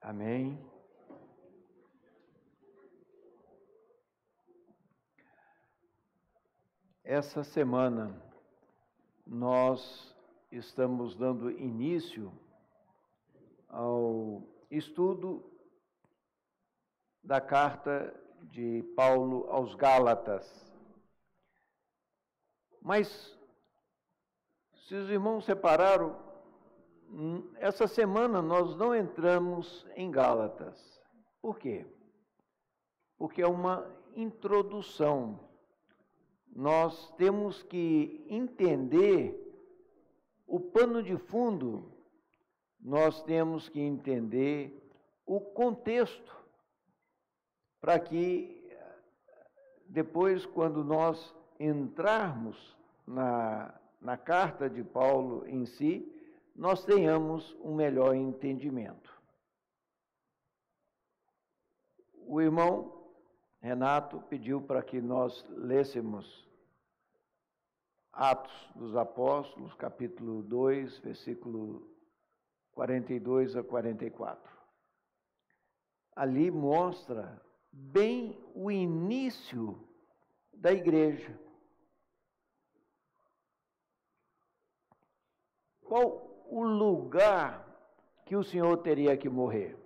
Amém. Essa semana nós estamos dando início ao estudo da carta de Paulo aos Gálatas. Mas, se os irmãos separaram, essa semana nós não entramos em Gálatas. Por quê? Porque é uma introdução. Nós temos que entender o pano de fundo, nós temos que entender o contexto, para que depois, quando nós entrarmos na carta de Paulo em si, nós tenhamos um melhor entendimento. O irmão Renato pediu para que nós lêssemos Atos dos Apóstolos, capítulo 2, versículo 42 a 44. Ali mostra bem o início da igreja. Qual o lugar que o Senhor teria que morrer?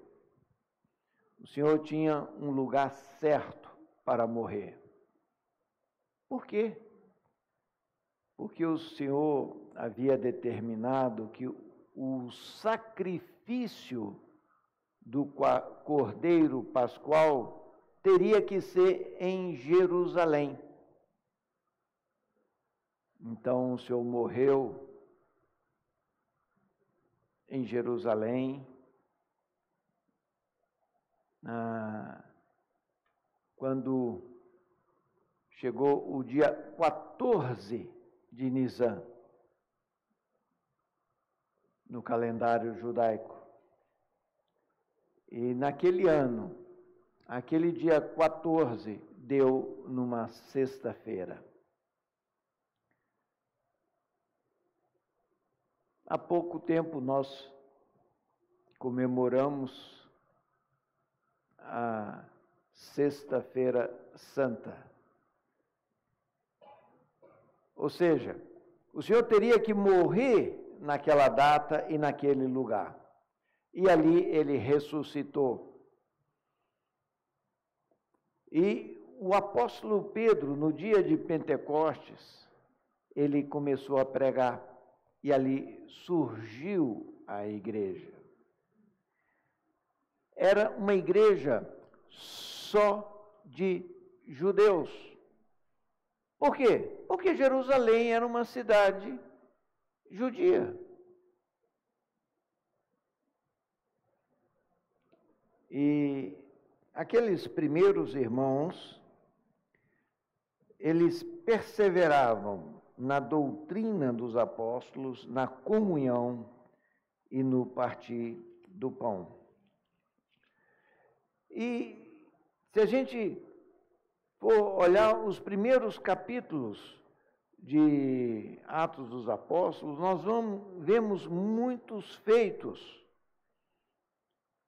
O Senhor tinha um lugar certo para morrer. Por quê? Porque o Senhor havia determinado que o sacrifício do Cordeiro Pascual teria que ser em Jerusalém. Então o Senhor morreu em Jerusalém, quando chegou o dia 14 de Nisan, no calendário judaico. E naquele ano, aquele dia 14, deu numa sexta-feira. Há pouco tempo nós comemoramos a Sexta-feira Santa. Ou seja, o Senhor teria que morrer naquela data e naquele lugar. E ali ele ressuscitou. E o apóstolo Pedro, no dia de Pentecostes, ele começou a pregar. E ali surgiu a igreja. Era uma igreja só de judeus. Por quê? Porque Jerusalém era uma cidade judia. E aqueles primeiros irmãos, eles perseveravam na doutrina dos apóstolos, na comunhão e no partir do pão. E se a gente for olhar os primeiros capítulos de Atos dos Apóstolos, nós vemos muitos feitos,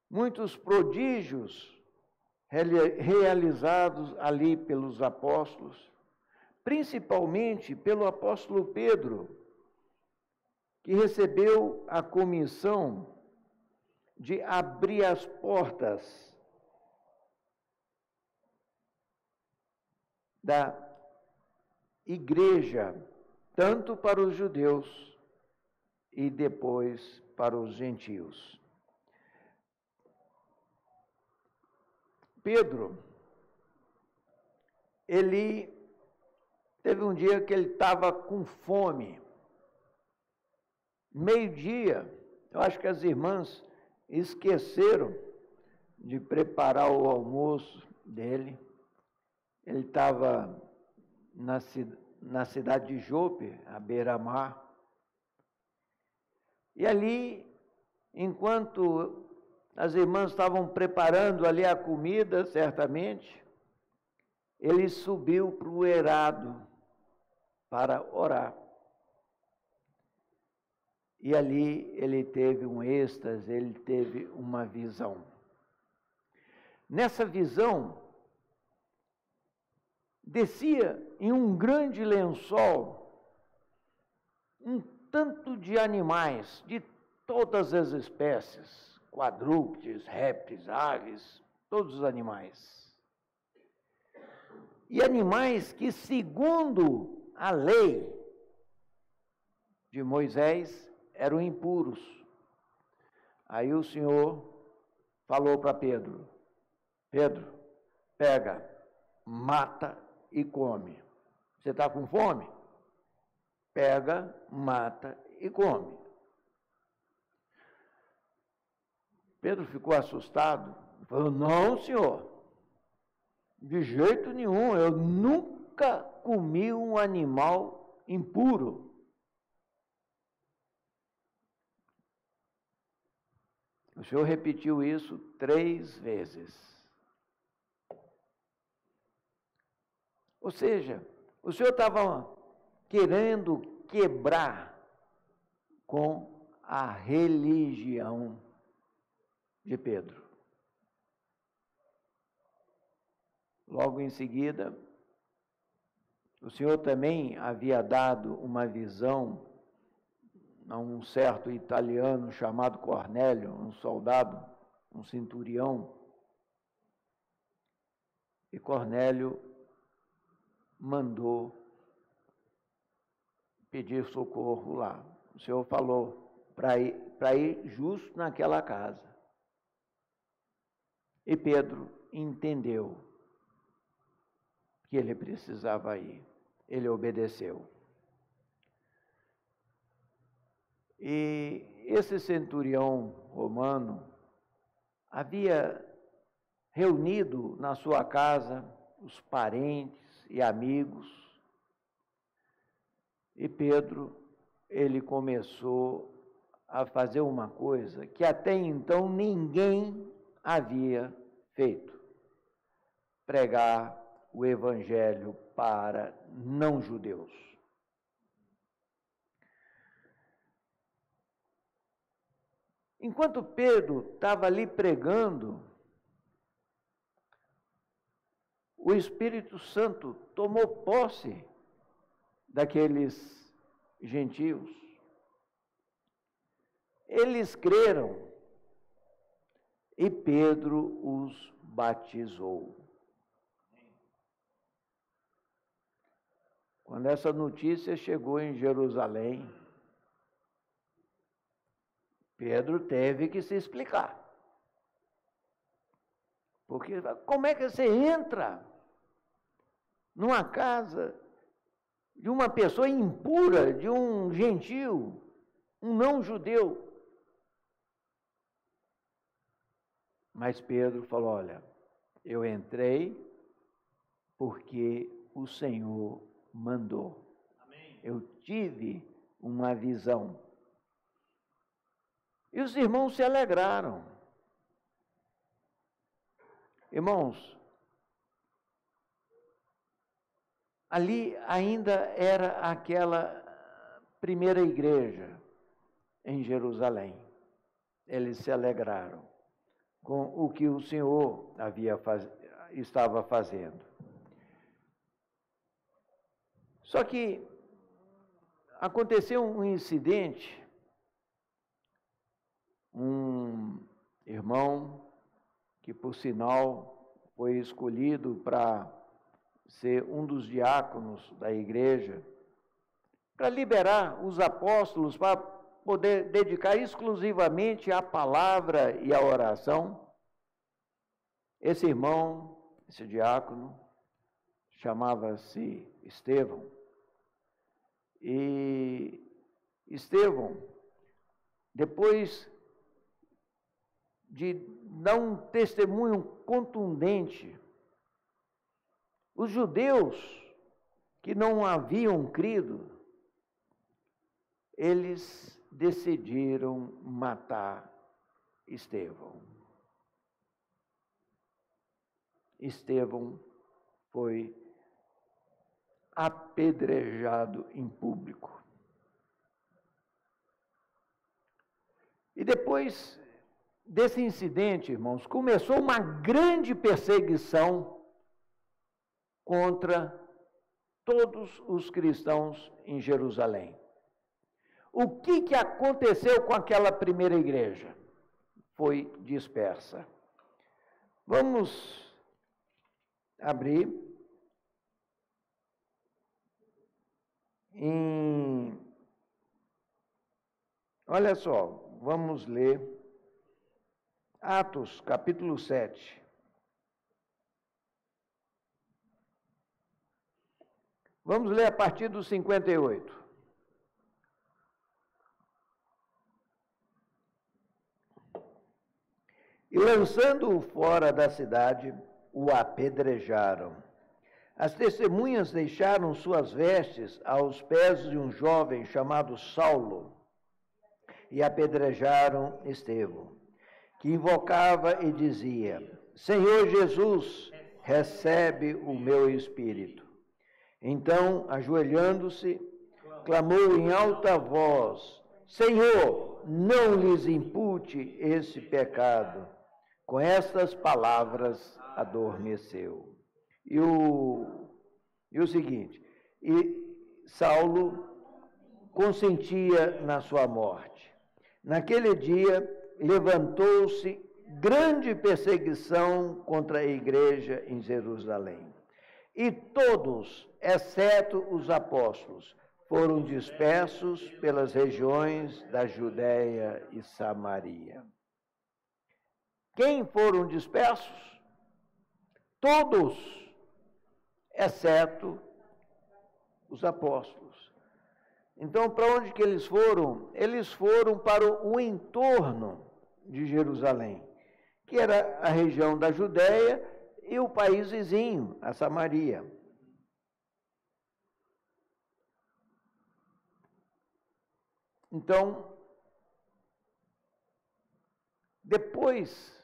muitos prodígios realizados ali pelos apóstolos, principalmente pelo apóstolo Pedro, que recebeu a comissão de abrir as portas da igreja, tanto para os judeus e depois para os gentios. Pedro, ele teve um dia que ele estava com fome. Meio-dia, eu acho que as irmãs esqueceram de preparar o almoço dele. Ele estava na cidade de Jope, à beira-mar. E ali, enquanto as irmãs estavam preparando ali a comida, certamente, ele subiu para o eirado para orar. E ali ele teve um êxtase, ele teve uma visão. nessa visão, descia em um grande lençol um tanto de animais de todas as espécies, quadrúpedes, répteis, aves, todos os animais. E animais que, segundo a lei de Moisés, eram impuros. Aí o Senhor falou para Pedro: Pedro, pega, mata e come. Você está com fome? Pega, mata e come. Pedro ficou assustado, falou: não, Senhor, de jeito nenhum, eu nunca comi um animal impuro. O Senhor repetiu isso 3 vezes. Ou seja, o Senhor estava querendo quebrar com a religião de Pedro. Logo em seguida, o Senhor também havia dado uma visão a um certo italiano chamado Cornélio, um soldado, um centurião. E Cornélio mandou pedir socorro lá. O Senhor falou para ir justo naquela casa. E Pedro entendeu que ele precisava ir. Ele obedeceu. E esse centurião romano havia reunido na sua casa os parentes e amigos. E Pedro, ele começou a fazer uma coisa que até então ninguém havia feito: pregar o evangelho para não-judeus. Enquanto Pedro estava ali pregando, o Espírito Santo tomou posse daqueles gentios. Eles creram e Pedro os batizou. Quando essa notícia chegou em Jerusalém, Pedro teve que se explicar. Porque como é que você entra numa casa de uma pessoa impura, de um gentio, um não-judeu? Mas Pedro falou: olha, eu entrei porque o Senhor mandou. Amém. Eu tive uma visão. E os irmãos se alegraram. Irmãos, ali ainda era aquela primeira igreja em Jerusalém. Eles se alegraram com o que o Senhor estava fazendo. Só que aconteceu um incidente. Um irmão que, por sinal, foi escolhido para ser um dos diáconos da igreja, para liberar os apóstolos para poder dedicar exclusivamente à palavra e à oração. Esse irmão, esse diácono, chamava-se Estevão. E Estevão, depois de dar um testemunho contundente, os judeus que não haviam crido, eles decidiram matar Estevão. Estevão foi apedrejado em público. E depois desse incidente, irmãos, começou uma grande perseguição contra todos os cristãos em Jerusalém. O que aconteceu com aquela primeira igreja? Foi dispersa. Vamos abrir olha só, vamos ler Atos, capítulo 7. Vamos ler a partir do 58. E lançando-o fora da cidade, o apedrejaram. As testemunhas deixaram suas vestes aos pés de um jovem chamado Saulo e apedrejaram Estevão, que invocava e dizia: Senhor Jesus, recebe o meu espírito. Então, ajoelhando-se, clamou em alta voz: Senhor, não lhes impute esse pecado. Com estas palavras adormeceu. E o seguinte, e Saulo consentia na sua morte. Naquele dia levantou-se grande perseguição contra a igreja em Jerusalém. E todos, exceto os apóstolos, foram dispersos pelas regiões da Judéia e Samaria. Quem foram dispersos? Todos, exceto os apóstolos. Então, para onde que eles foram? Eles foram para o entorno de Jerusalém, que era a região da Judéia e o país vizinho, a Samaria. Então, depois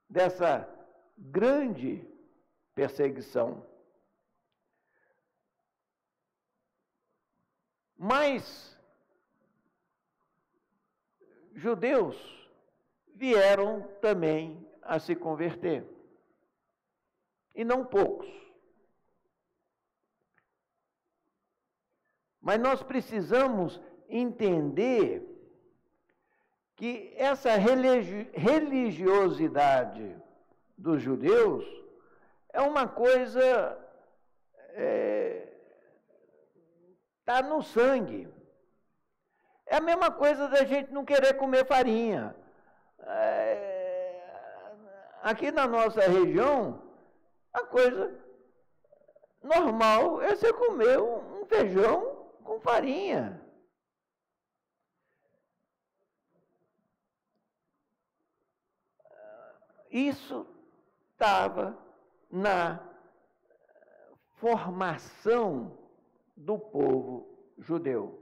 dessa grande perseguição, mais judeus vieram também a se converter, e não poucos. Mas nós precisamos entender que essa religiosidade dos judeus é uma coisa, está no sangue. É a mesma coisa da gente não querer comer farinha. Aqui na nossa região, a coisa normal é você comer um feijão com farinha. Isso estava na formação do povo judeu.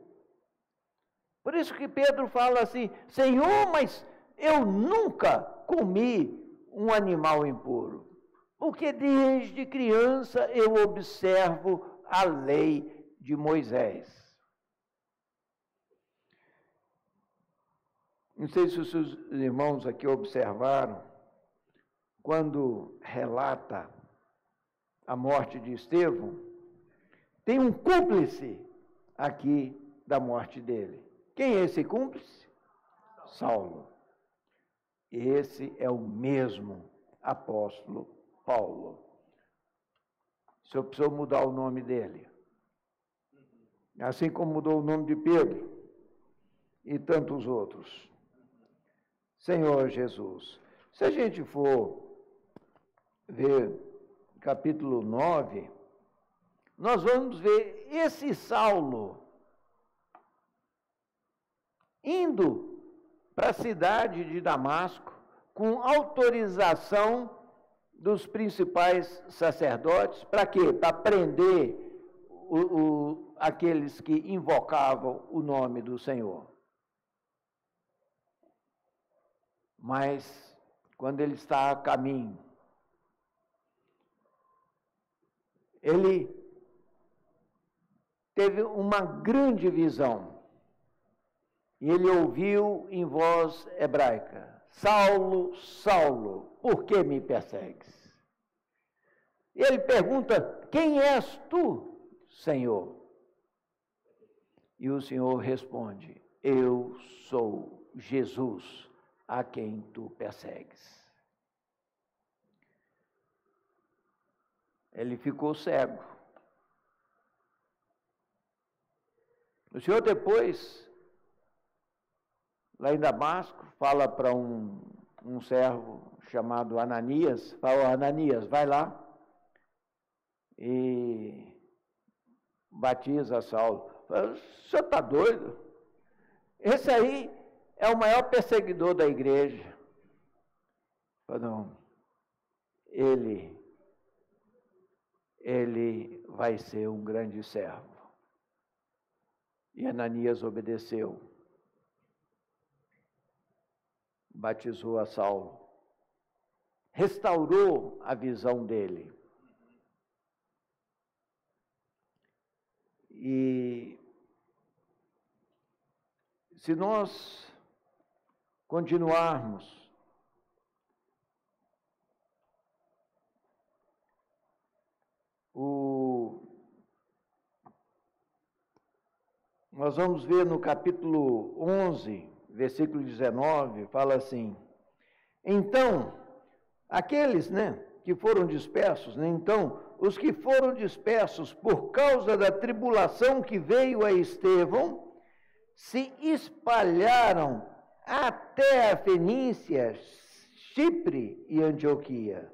Por isso que Pedro fala assim: Senhor, mas eu nunca comi um animal impuro, porque desde criança eu observo a lei de Moisés. Não sei se os seus irmãos aqui observaram, quando relata a morte de Estevão, tem um cúmplice aqui da morte dele. Quem é esse cúmplice? Saulo. Esse é o mesmo apóstolo Paulo. O senhor precisou mudar o nome dele. Assim como mudou o nome de Pedro e tantos outros. Senhor Jesus. Se a gente for ver capítulo 9, nós vamos ver esse Saulo indo para a cidade de Damasco com autorização dos principais sacerdotes. Para quê? Para prender aqueles que invocavam o nome do Senhor. Mas, quando ele está a caminho, ele teve uma grande visão. E ele ouviu em voz hebraica: Saulo, Saulo, por que me persegues? E ele pergunta, quem és tu, Senhor? E o Senhor responde, eu sou Jesus, a quem tu persegues. Ele ficou cego. O Senhor depois, lá em Damasco, fala para um servo chamado Ananias, fala, Ananias, vai lá e batiza Saulo. Fala, o senhor está doido? Esse aí é o maior perseguidor da igreja. Fala, não, ele vai ser um grande servo. E Ananias obedeceu. Batizou a Saulo. Restaurou a visão dele. E se nós continuarmos nós vamos ver no capítulo 11, versículo 19, fala assim, então, aqueles, que foram dispersos, então, os que foram dispersos por causa da tribulação que veio a Estevão, se espalharam até a Fenícia, Chipre e Antioquia,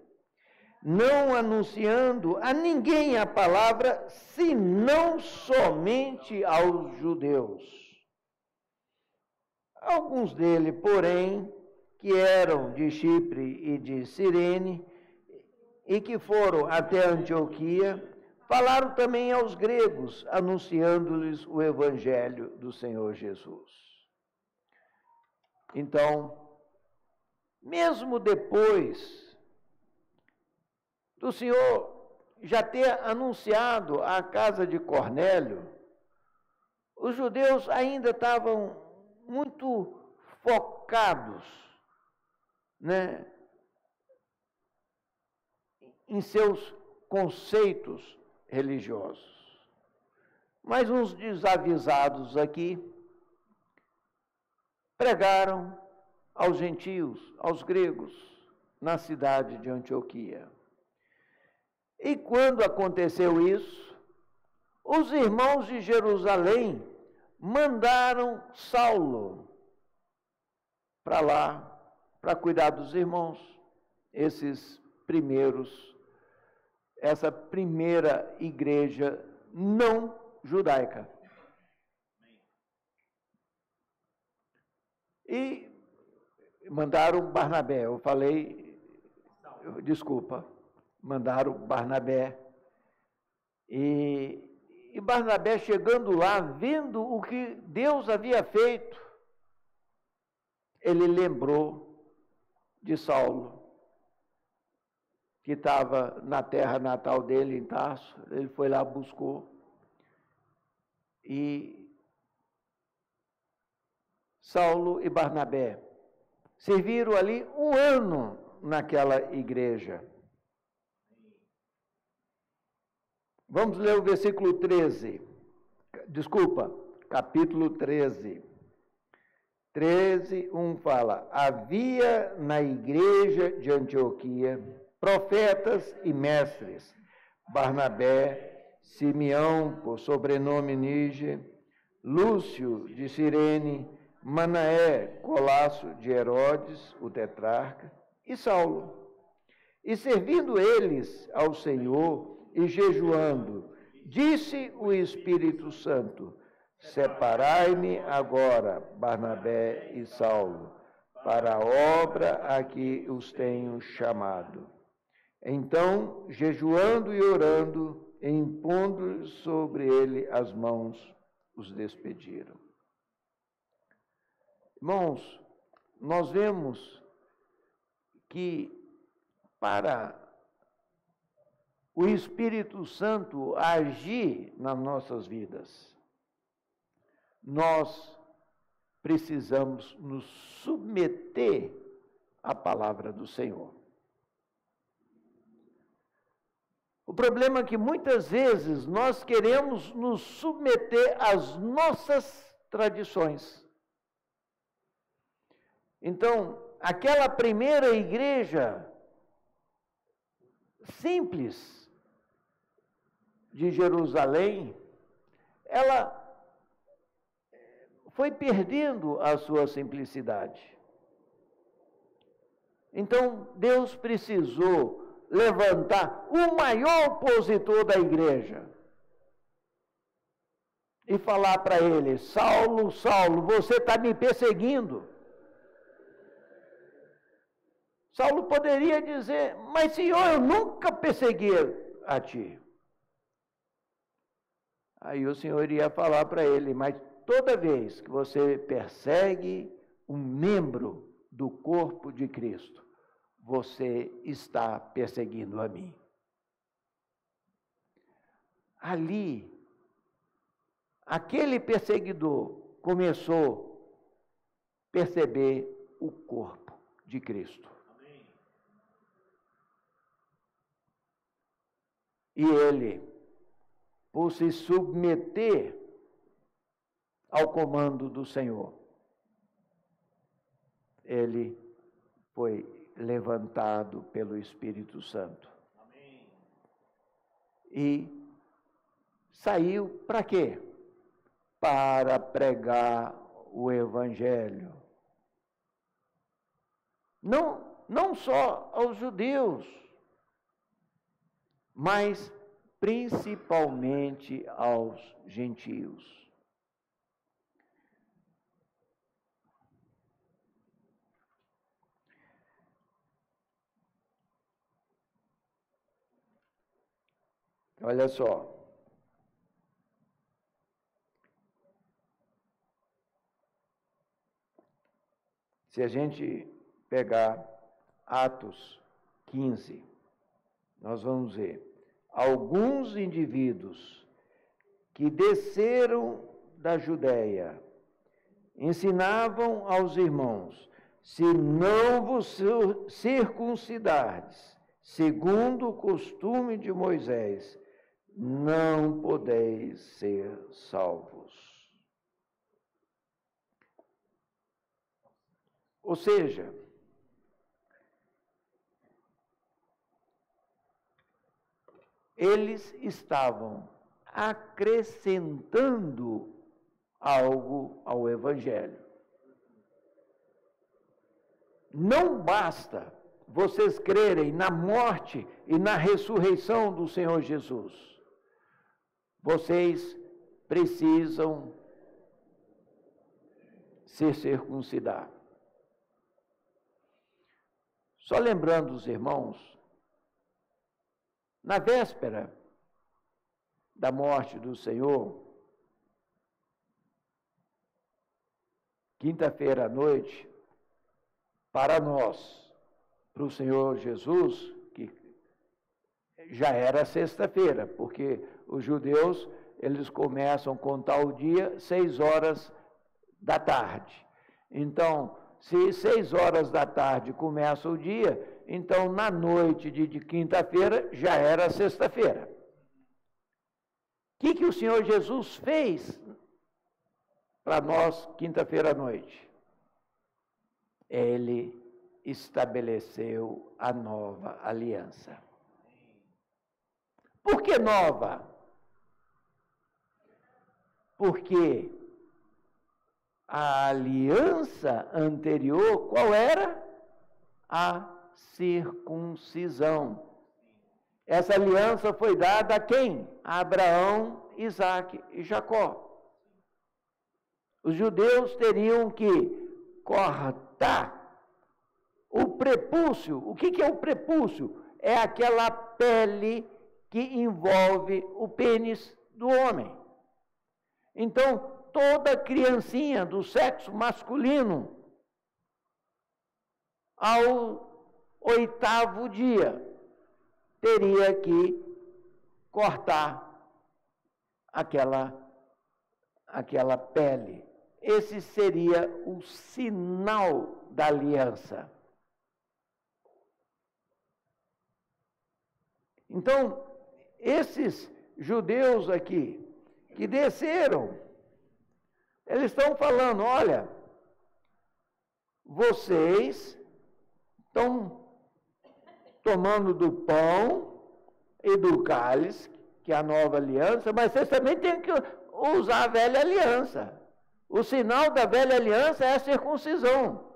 não anunciando a ninguém a palavra, senão somente aos judeus. Alguns deles, porém, que eram de Chipre e de Cirene, e que foram até Antioquia, falaram também aos gregos, anunciando-lhes o evangelho do Senhor Jesus. Então, mesmo depois do Senhor já ter anunciado à casa de Cornélio, os judeus ainda estavam muito focados, em seus conceitos religiosos. Mas uns desavisados aqui pregaram aos gentios, aos gregos, na cidade de Antioquia. E quando aconteceu isso, os irmãos de Jerusalém mandaram Saulo para lá, para cuidar dos irmãos, essa primeira igreja não judaica. E mandaram Barnabé, mandaram Barnabé. E Barnabé chegando lá, vendo o que Deus havia feito, ele lembrou de Saulo, que estava na terra natal dele, em Tarso. Ele foi lá, buscou. E Saulo e Barnabé serviram ali 1 ano naquela igreja. Vamos ler o versículo 13. Capítulo 13. 13:1 fala: havia na igreja de Antioquia profetas e mestres, Barnabé, Simeão, por sobrenome Níger, Lúcio de Cirene, Manaé, colasso de Herodes, o tetrarca, e Saulo. E servindo eles ao Senhor e jejuando, disse o Espírito Santo: separai-me agora, Barnabé e Saulo, para a obra a que os tenho chamado. Então, jejuando e orando, e impondo sobre ele as mãos, os despediram. Irmãos, nós vemos que para o Espírito Santo agir nas nossas vidas, nós precisamos nos submeter a palavra do Senhor. O problema é que muitas vezes nós queremos nos submeter às nossas tradições. Então, aquela primeira igreja simples de Jerusalém, ela foi perdendo a sua simplicidade. Então, Deus precisou levantar o maior opositor da igreja e falar para ele: Saulo, Saulo, você está me perseguindo. Saulo poderia dizer: mas Senhor, eu nunca persegui a ti. Aí o Senhor iria falar para ele: mas toda vez que você persegue um membro do corpo de Cristo, você está perseguindo a mim. Ali, aquele perseguidor começou a perceber o corpo de Cristo. Amém. E ele, por se submeter ao comando do Senhor, ele foi levantado pelo Espírito Santo. Amém. E saiu para quê? Para pregar o Evangelho. Não só aos judeus, mas principalmente aos gentios. Olha só. Se a gente pegar Atos 15, nós vamos ver alguns indivíduos que desceram da Judéia ensinavam aos irmãos: se não vos circuncidardes, segundo o costume de Moisés, não podeis ser salvos. Ou seja, eles estavam acrescentando algo ao Evangelho. Não basta vocês crerem na morte e na ressurreição do Senhor Jesus. Vocês precisam se circuncidar. Só lembrando os irmãos, na véspera da morte do Senhor, quinta-feira à noite, para nós, para o Senhor Jesus, que já era sexta-feira, porque os judeus, eles começam a contar o dia 6 horas da tarde. Então, se 6 horas da tarde começa o dia, então na noite de quinta-feira já era sexta-feira. O que o Senhor Jesus fez para nós quinta-feira à noite? Ele estabeleceu a nova aliança. Por que nova? Porque a aliança anterior, qual era? A circuncisão. Essa aliança foi dada a quem? A Abraão, Isaque e Jacó. Os judeus teriam que cortar o prepúcio. O que é o prepúcio? É aquela pele que envolve o pênis do homem. Então, toda criancinha do sexo masculino, ao 8º dia, teria que cortar aquela pele. Esse seria o sinal da aliança. Então, esses judeus aqui, que desceram, eles estão falando, olha, vocês estão tomando do pão e do cálice, que é a nova aliança, mas vocês também têm que usar a velha aliança. O sinal da velha aliança é a circuncisão.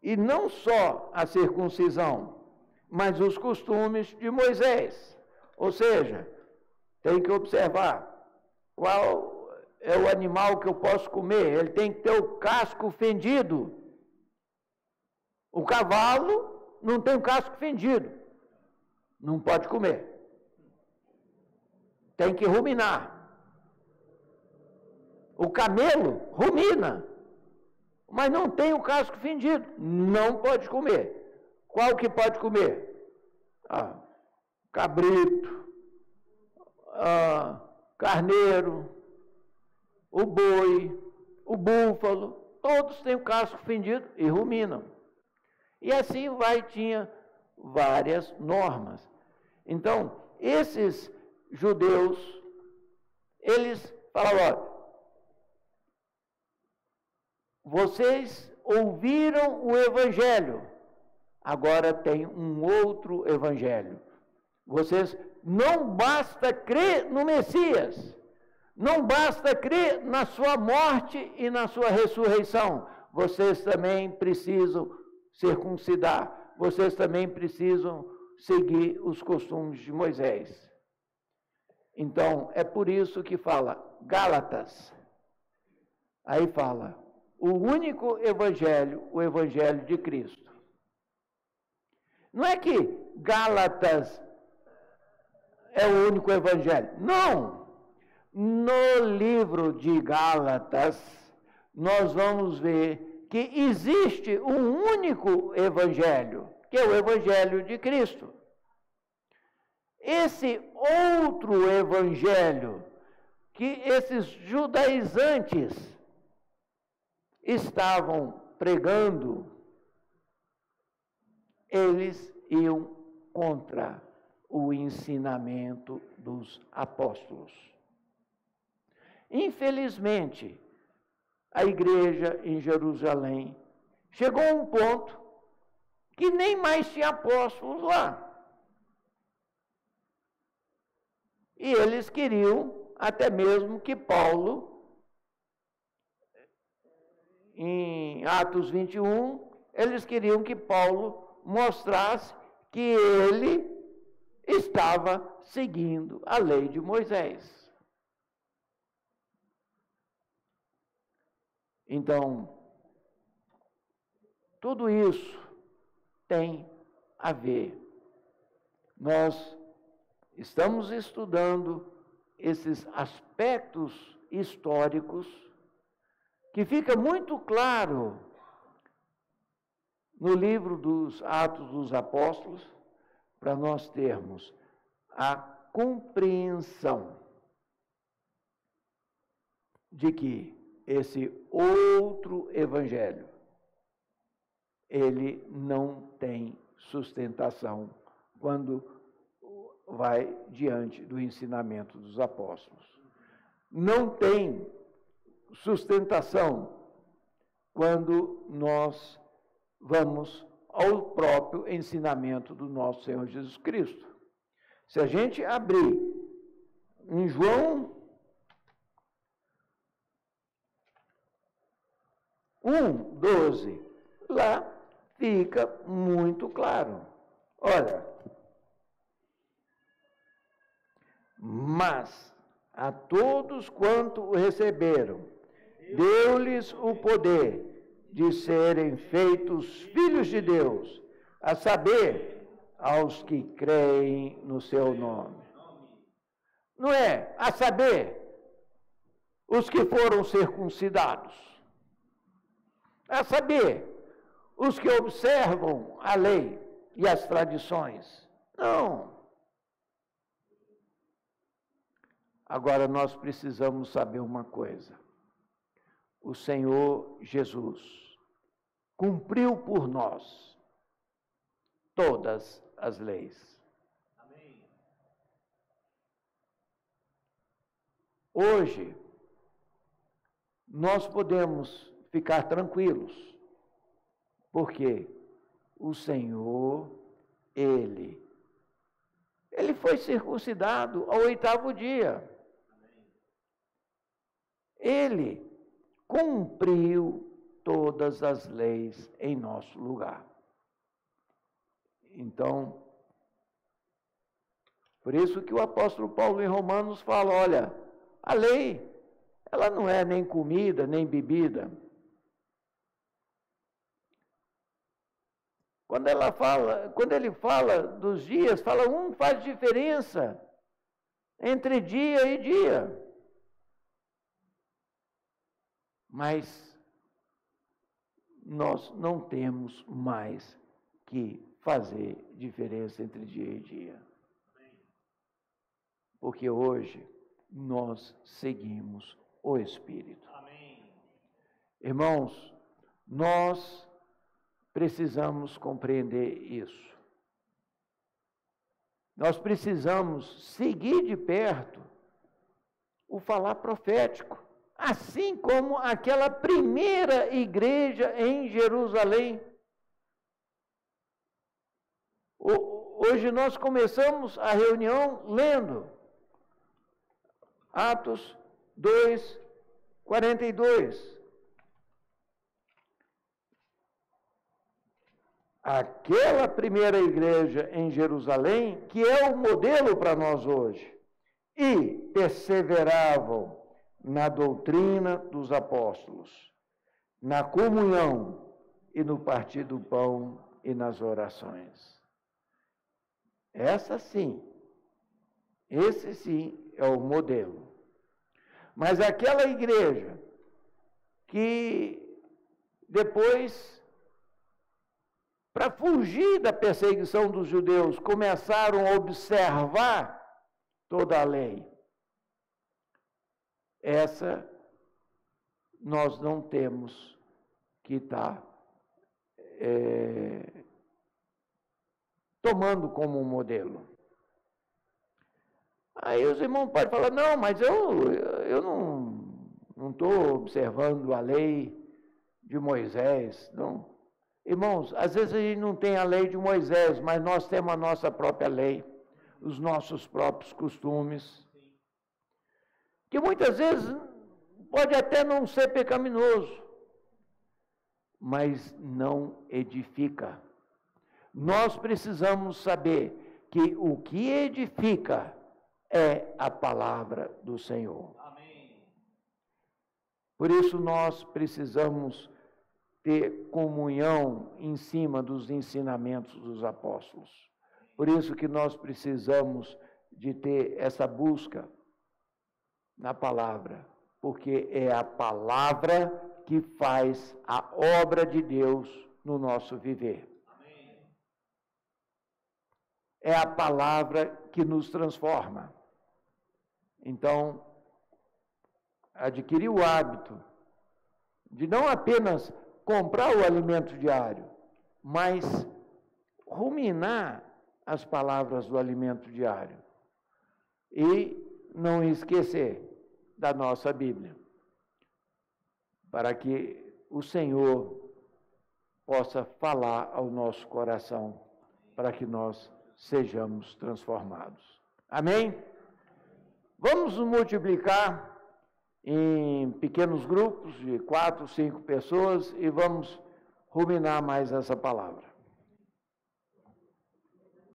E não só a circuncisão, mas os costumes de Moisés. Ou seja, tem que observar qual é o animal que eu posso comer. Ele tem que ter o casco fendido. O cavalo não tem o casco fendido. Não pode comer. Tem que ruminar. O camelo rumina, mas não tem o casco fendido. Não pode comer. Qual que pode comer? Cabrito, carneiro, o boi, o búfalo, todos têm o casco fendido e ruminam. E assim tinha várias normas. Então, esses judeus, eles falavam, vocês ouviram o evangelho, agora tem um outro evangelho. Vocês não basta crer no Messias, não basta crer na sua morte e na sua ressurreição, vocês também precisam circuncidar, vocês também precisam seguir os costumes de Moisés. Então, é por isso que fala Gálatas. Aí fala, o único evangelho, o evangelho de Cristo. Não é que Gálatas é o único evangelho. Não! No livro de Gálatas, nós vamos ver que existe um único evangelho, que é o evangelho de Cristo. Esse outro evangelho que esses judaizantes estavam pregando, eles iam contra o ensinamento dos apóstolos. Infelizmente, a igreja em Jerusalém chegou a um ponto que nem mais tinha apóstolos lá. E eles queriam até mesmo que Paulo, em Atos 21, eles queriam que Paulo mostrasse que ele estava seguindo a lei de Moisés. Então, tudo isso tem a ver. Nós estamos estudando esses aspectos históricos que fica muito claro no livro dos Atos dos Apóstolos, para nós termos a compreensão de que esse outro evangelho, ele não tem sustentação quando vai diante do ensinamento dos apóstolos. Não tem sustentação quando nós vamos ao próprio ensinamento do nosso Senhor Jesus Cristo. Se a gente abrir em João 1:12, lá fica muito claro. Olha, mas a todos quanto o receberam, deu-lhes o poder de serem feitos filhos de Deus, a saber, aos que creem no seu nome. Não é, a saber, os que foram circuncidados, a saber, os que observam a lei e as tradições. Não. Agora nós precisamos saber uma coisa. O Senhor Jesus, cumpriu por nós todas as leis. Amém. Hoje, nós podemos ficar tranquilos, porque o Senhor, Ele foi circuncidado ao 8º dia. Ele cumpriu todas as leis em nosso lugar. Então, por isso que o apóstolo Paulo em Romanos fala, olha, a lei, ela não é nem comida, nem bebida. Quando ele fala dos dias, fala faz diferença entre dia e dia. Mas nós não temos mais que fazer diferença entre dia e dia. Porque hoje nós seguimos o Espírito. Amém. Irmãos, nós precisamos compreender isso. Nós precisamos seguir de perto o falar profético, assim como aquela primeira igreja em Jerusalém. Hoje nós começamos a reunião lendo Atos 2, 42. Aquela primeira igreja em Jerusalém, que é o modelo para nós hoje, e perseveravam na doutrina dos apóstolos, na comunhão e no partir do pão e nas orações. Esse sim é o modelo. Mas aquela igreja que depois, para fugir da perseguição dos judeus, começaram a observar toda a lei. Essa nós não temos que estar tomando como um modelo. Aí os irmãos podem falar, não, mas eu não estou observando a lei de Moisés, não. Irmãos, às vezes a gente não tem a lei de Moisés, mas nós temos a nossa própria lei, os nossos próprios costumes, que muitas vezes pode até não ser pecaminoso, mas não edifica. Nós precisamos saber que o que edifica é a palavra do Senhor. Amém. Por isso nós precisamos ter comunhão em cima dos ensinamentos dos apóstolos. Por isso que nós precisamos de ter essa busca na palavra, porque é a palavra que faz a obra de Deus no nosso viver. Amém. É a palavra que nos transforma. Então, adquirir o hábito de não apenas comprar o alimento diário, mas ruminar as palavras do alimento diário. E não esquecer da nossa Bíblia, para que o Senhor possa falar ao nosso coração, para que nós sejamos transformados. Amém? Vamos nos multiplicar em pequenos grupos de 4, 5 pessoas e vamos ruminar mais essa palavra.